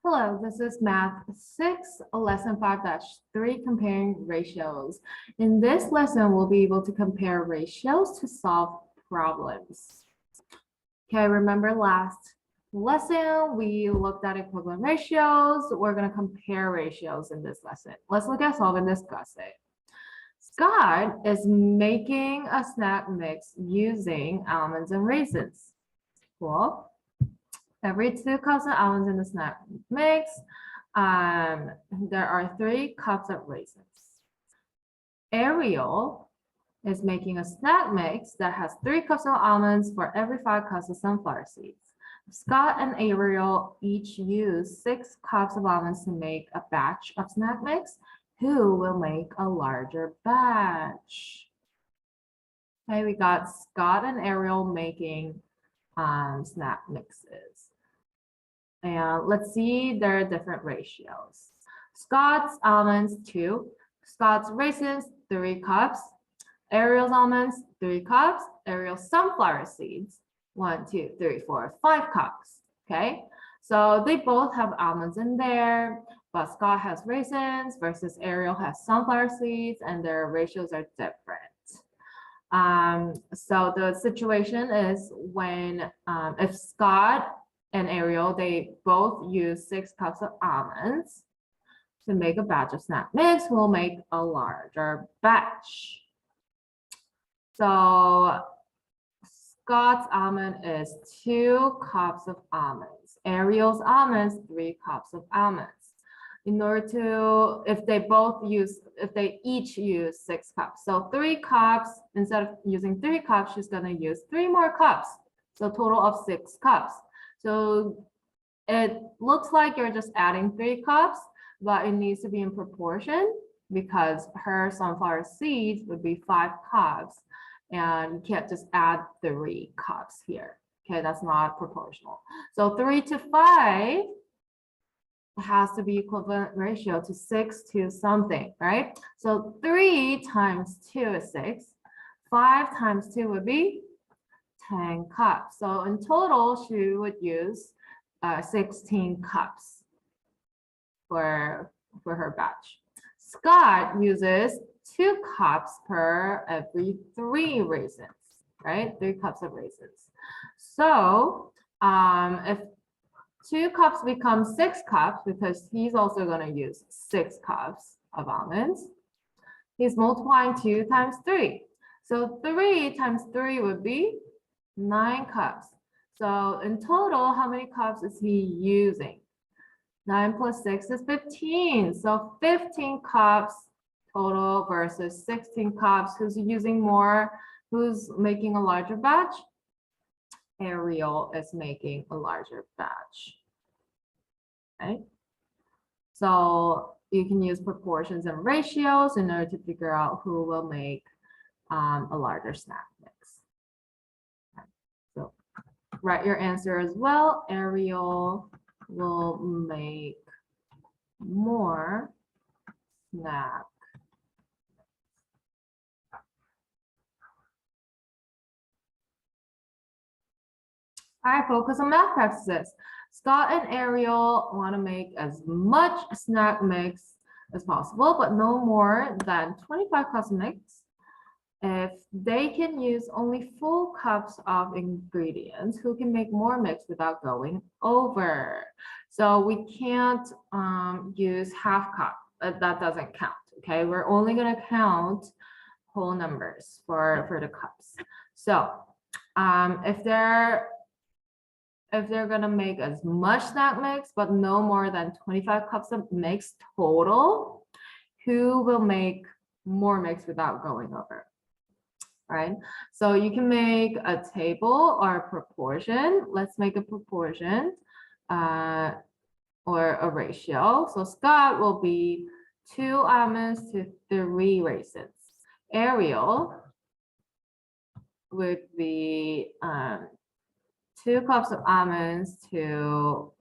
Hello, this is Math 6, Lesson 5-3, Comparing Ratios. In this lesson, we'll be able to compare ratios to solve problems. Okay, remember last lesson, we looked at equivalent ratios. We're going to compare ratios in this lesson. Let's look at solve and discuss it. Scott is making a snack mix using almonds and raisins. Cool. Every 2 cups of almonds in the snack mix, there are 3 cups of raisins. Ariel is making a snack mix that has 3 cups of almonds for every 5 cups of sunflower seeds. Scott and Ariel each use 6 cups of almonds to make a batch of snack mix. Who will make a larger batch? Okay, we got Scott and Ariel making snack mixes. And let's see their different ratios. Scott's almonds, 2. Scott's raisins, 3 cups. Ariel's almonds, 3 cups. Ariel's sunflower seeds, 1, 2, 3, 4, 5 cups. Okay, so they both have almonds in there, but Scott has raisins versus Ariel has sunflower seeds, and their ratios are different. So the situation is when if Scott and Ariel, they both use 6 cups of almonds to make a batch of snack mix, we'll make a larger batch. So Scott's almond is 2 cups of almonds. Ariel's almonds, 3 cups of almonds. In order to, if they each use 6 cups. So 3 cups, instead of using 3 cups, she's gonna use 3 more cups. So total of 6 cups. So it looks like you're just adding 3 cups, but it needs to be in proportion because her sunflower seeds would be 5 cups, and you can't just add 3 cups here. Okay, that's not proportional. So 3 to 5 has to be equivalent ratio to 6 to something, right? So 3 times 2 is 6. 5 times 2 would be 10 cups. So in total, she would use 16 cups for her batch. Scott uses 2 cups per every 3 raisins, right? 3 cups of raisins. So if 2 cups become 6 cups, because he's also going to use 6 cups of almonds, he's multiplying 2 times 3. So 3 times 3 would be 9 cups. So in total, how many cups is he using? 9 plus 6 is 15. So 15 cups total versus 16 cups. Who's using more? Who's making a larger batch? Ariel is making a larger batch. Okay. So you can use proportions and ratios in order to figure out who will make a larger snack mix. So write your answer as well. Ariel will make more snack. All right, focus on math practices. Scott and Ariel want to make as much snack mix as possible, but no more than 25 cups of mix. If they can use only full cups of ingredients, who can make more mix without going over? So we can't use half cup. That doesn't count. Okay, we're only going to count whole numbers for the cups. So if they're going to make as much snack mix, but no more than 25 cups of mix total, who will make more mix without going over? Right? So you can make a table or a proportion. Let's make a proportion or a ratio. So Scott will be 2 almonds to 3 raisins. Ariel would be 2 cups of almonds to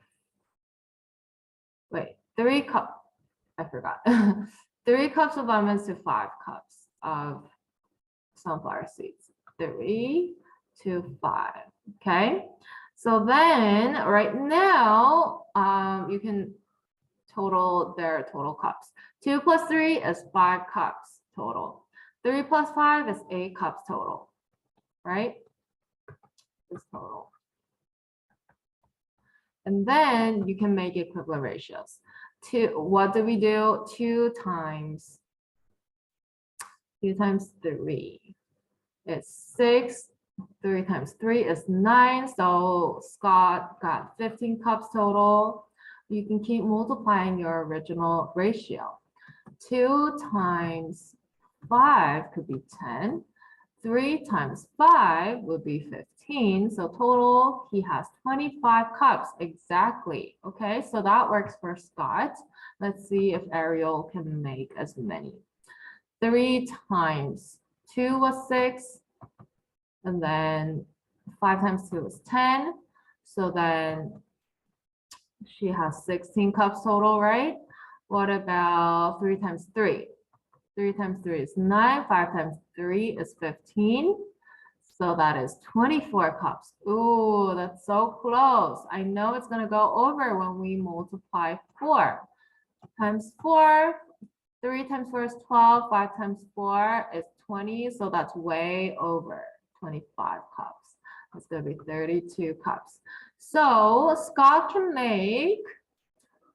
3 cups. I forgot. 3 cups of almonds to 5 cups of sunflower seeds. 3 to 5. Okay. So then right now, you can total their total cups. 2 plus 3 is 5 cups total. 3 plus 5 is 8 cups total, right? This total. And then you can make equivalent ratios. What do we do? 2 times 3 is 6. 3 times 3 is 9. So Scott got 15 cups total. You can keep multiplying your original ratio. 2 times 5 could be 10. 3 times 5 would be 15. So total, he has 25 cups exactly. Okay, so that works for Scott. Let's see if Ariel can make as many. 3 times 2 was 6. And then 5 times 2 is 10. So then she has 16 cups total, right? What about 3 times 3? 3 times 3 is 9. 5 times 3 is 15. So that is 24 cups. Ooh, that's so close. I know it's going to go over when we multiply 4 times 4. 3 times 4 is 12. 5 times 4 is 20. So that's way over 25 cups. It's going to be 32 cups. So Scott can make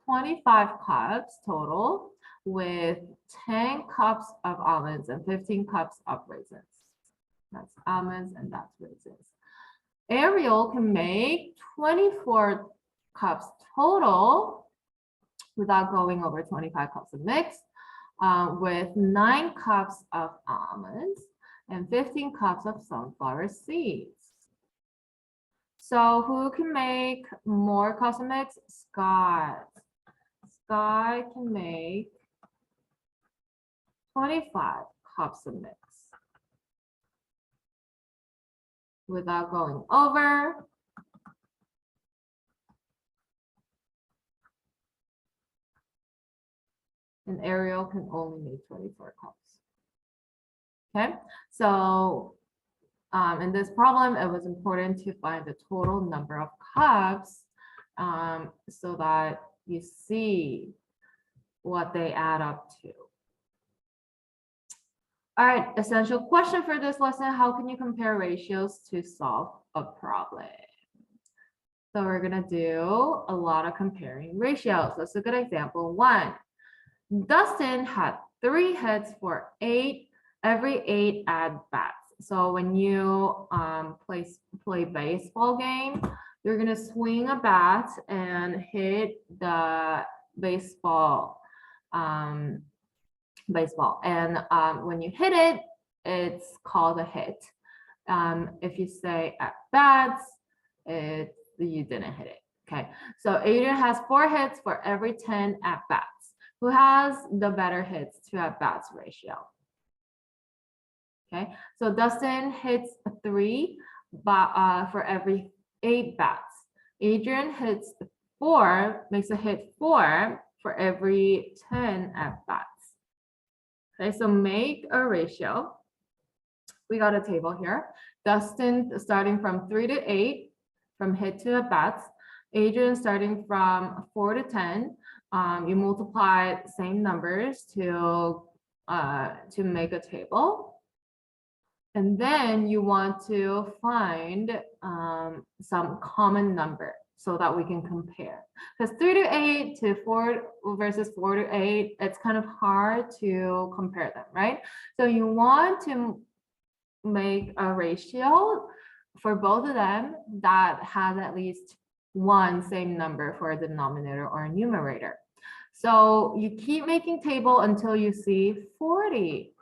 25 cups total with 10 cups of almonds and 15 cups of raisins. That's almonds and that's raisins. Ariel can make 24 cups total without going over 25 cups of mix, with 9 cups of almonds and 15 cups of sunflower seeds. So who can make more cups of mix? Scott. Scott can make 25 cups of mix without going over. And Ariel can only make 24 cups. Okay, so in this problem, it was important to find the total number of cups so that you see what they add up to. All right, essential question for this lesson: how can you compare ratios to solve a problem? So we're gonna do a lot of comparing ratios. Let's look at example 1. Dustin had 3 hits for every 8 at-bats. So when you play baseball game, you're gonna swing a bat and hit the baseball. And when you hit it, it's called a hit. If you say at-bats, you didn't hit it. Okay, so Adrian has 4 hits for every 10 at-bats. Who has the better hits to at-bats ratio? Okay, so Dustin hits 3 for every 8 bats. Adrian hits 4, makes a hit 4 for every 10 at-bats. Okay, so make a ratio. We got a table here. Dustin starting from 3 to 8, from hit to at-bats. Adrian starting from 4 to 10. You multiply same numbers to make a table. And then you want to find some common number so that we can compare. Because 3 to 8 to 4 versus 4 to 8, it's kind of hard to compare them, right? So you want to make a ratio for both of them that has at least one same number for a denominator or a numerator. So you keep making table until you see 40.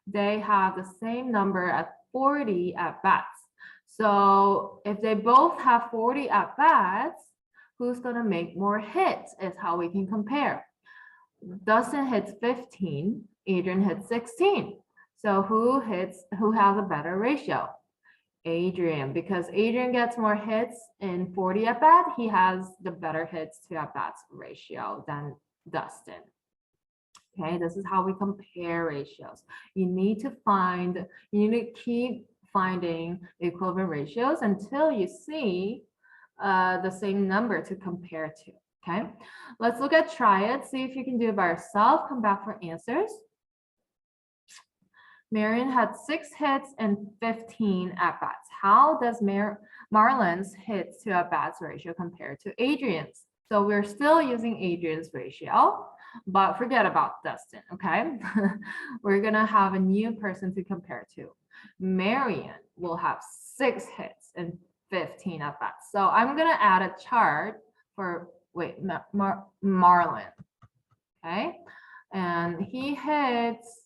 They have the same number at 40 at-bats. So if they both have 40 at-bats, who's gonna make more hits is how we can compare. Dustin hits 15, Adrian hits 16. So who has a better ratio? Adrian, because Adrian gets more hits in 40 at-bat, he has the better hits to at-bats ratio than Dustin. Okay, this is how we compare ratios. You need to keep finding equivalent ratios until you see the same number to compare to. Okay, let's look at try it. See if you can do it by yourself. Come back for answers. Marion had 6 hits and 15 at-bats. How does Marlon's hits to at-bats ratio compare to Adrian's? So we're still using Adrian's ratio, but forget about Dustin, okay? We're gonna have a new person to compare to. Marion will have 6 hits and 15 at-bats. So I'm gonna add a chart for, Marlon, okay? And he hits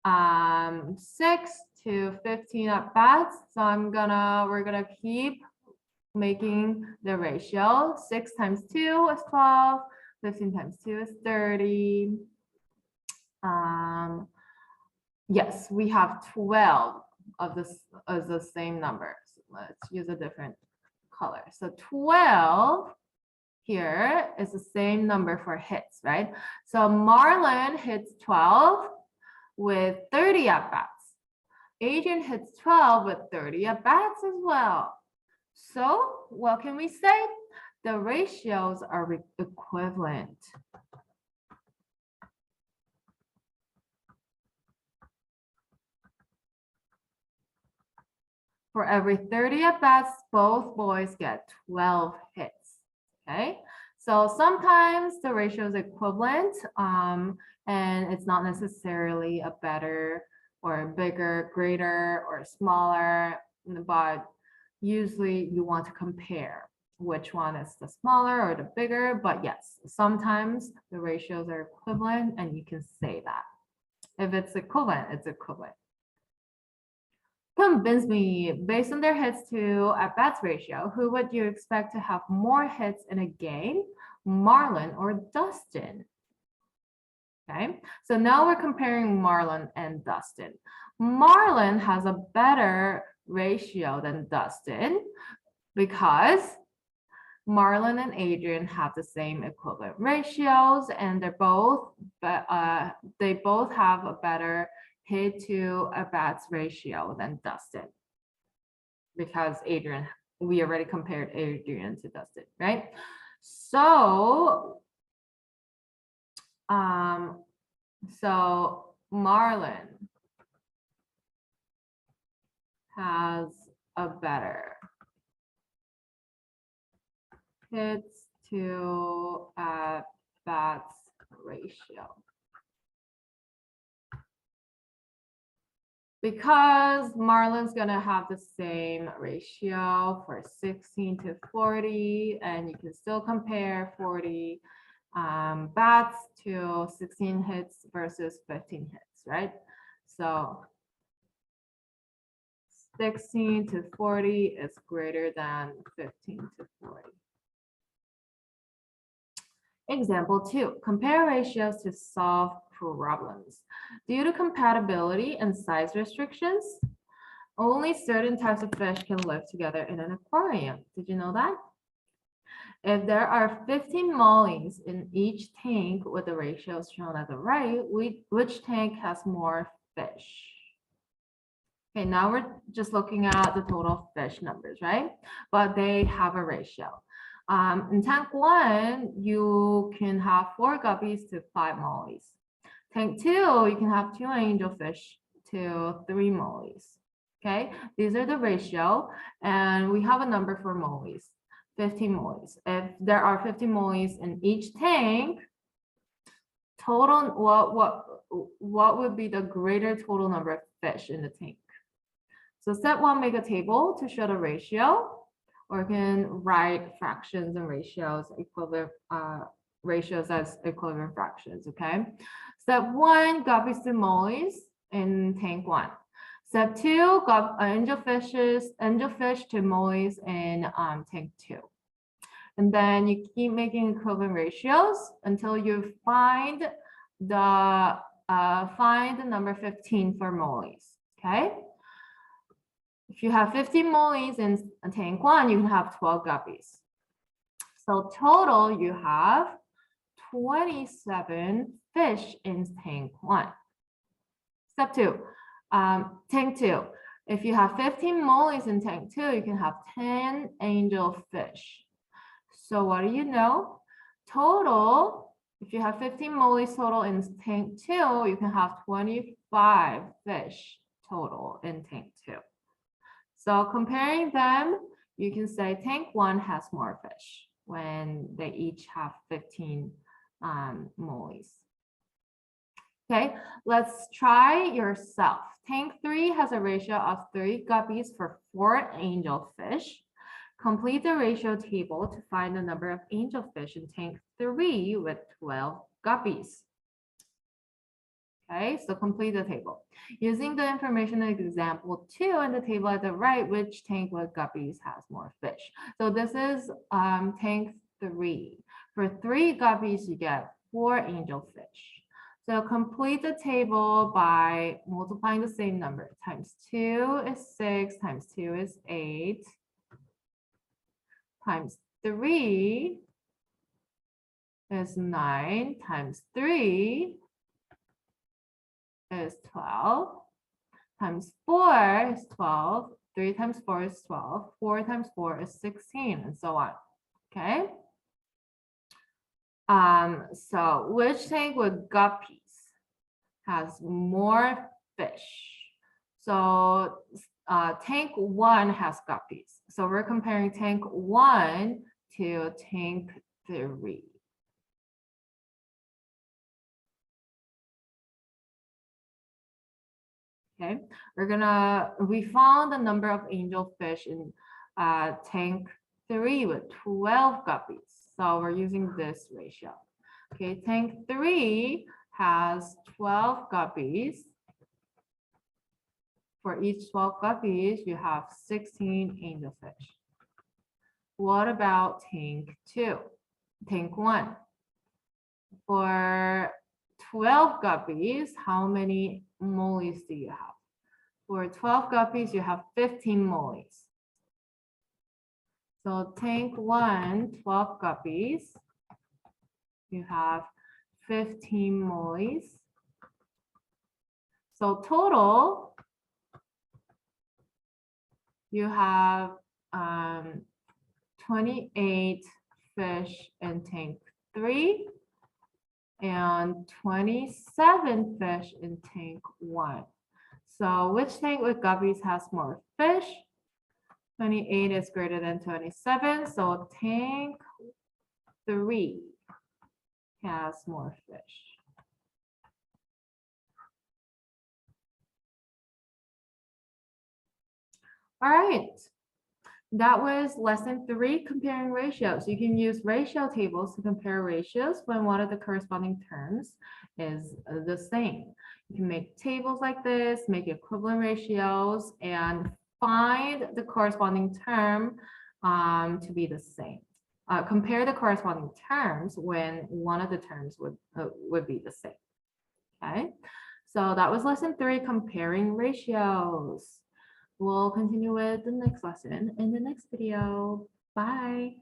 6 to 15 at bats. So we're gonna keep making the ratio. 6 times 2 is 12, 15 times 2 is 30. Yes, we have 12 of this as the same number. So let's use a different color. So 12 here is the same number for hits, right? So Marlon hits 12 with 30 at-bats. Adrian hits 12 with 30 at-bats as well. So what can we say? The ratios are equivalent. For every 30 at-bats, both boys get 12 hits, okay? So sometimes the ratio is equivalent, and it's not necessarily a better or bigger, greater or smaller, but usually you want to compare which one is the smaller or the bigger. But yes, sometimes the ratios are equivalent and you can say that. If it's equivalent, it's equivalent. Convince me, based on their hits to at-bats ratio, who would you expect to have more hits in a game, Marlon or Dustin? Okay, so now we're comparing Marlon and Dustin. Marlon has a better ratio than Dustin because Marlon and Adrian have the same equivalent ratios, and they both have a better hit to at-bats ratio than Dustin, because we already compared Adrian to Dustin, right? So Marlon has a better hits to at-bats ratio because Marlon's gonna have the same ratio for 16 to 40, and you can still compare 40 bats to 16 hits versus 15 hits, right? So 16 to 40 is greater than 15 to 40. Example 2, compare ratios to solve problems. Due to compatibility and size restrictions, only certain types of fish can live together in an aquarium. Did you know that? If there are 15 mollies in each tank with the ratios shown at the right, which tank has more fish? Okay, now we're just looking at the total fish numbers, right? But they have a ratio. In tank 1, you can have 4 guppies to 5 mollies. Tank 2, you can have 2 angelfish to 3 mollies. Okay, these are the ratio, and we have a number for mollies, 15 mollies. If there are 50 mollies in each tank, total, what would be the greater total number of fish in the tank? So step 1, make a table to show the ratio, or you can write fractions and ratios, equivalent ratios as equivalent fractions, okay? Step 1, guppies to mollies in tank 1. Step 2, angelfish to mollies in tank 2. And then you keep making equivalent ratios until you find the number 15 for mollies, okay? If you have 15 mollies in tank 1, you can have 12 guppies. So total, you have 27 fish in tank 1. Step 2, tank 2. If you have 15 mollies in tank 2, you can have 10 angelfish. So what do you know? Total, if you have 15 mollies total in tank 2, you can have 25 fish total in tank 2. So comparing them, you can say tank 1 has more fish when they each have 15 mollies. Okay, let's try yourself. Tank 3 has a ratio of 3 guppies for 4 angelfish. Complete the ratio table to find the number of angelfish in tank 3 with 12 guppies. Okay, so complete the table. Using the information in example 2 and the table at the right, which tank with guppies has more fish? So this is tank 3. For 3 guppies, you get 4 angelfish. So complete the table by multiplying the same number. Times 2 is 6, times 2 is 8, times 3 is 9, times 3 is 12, times 4 is 12, 3 times 4 is 12, 4 times 4 is 16, and so on. Okay. So which tank with guppies has more fish? So tank 1 has guppies. So we're comparing tank 1 to tank 3. Okay, we found the number of angelfish in tank 3 with 12 guppies. So we're using this ratio. Okay, tank 3 has 12 guppies. For each 12 guppies, you have 16 angelfish. What about tank 2? Tank 1. For 12 guppies, how many mollies do you have? For 12 guppies, you have 15 mollies. So tank 1, 12 guppies, you have 15 mollies. So total, you have 28 fish in tank 3 and 27 fish in tank 1. So which tank with guppies has more fish? 28 is greater than 27, so tank 3 has more fish. All right, that was lesson 3, comparing ratios. You can use ratio tables to compare ratios when one of the corresponding terms is the same. You can make tables like this, make equivalent ratios, and find the corresponding term to be the same. Compare the corresponding terms when one of the terms would be the same. Okay, so that was lesson 3, comparing ratios. We'll continue with the next lesson in the next video. Bye.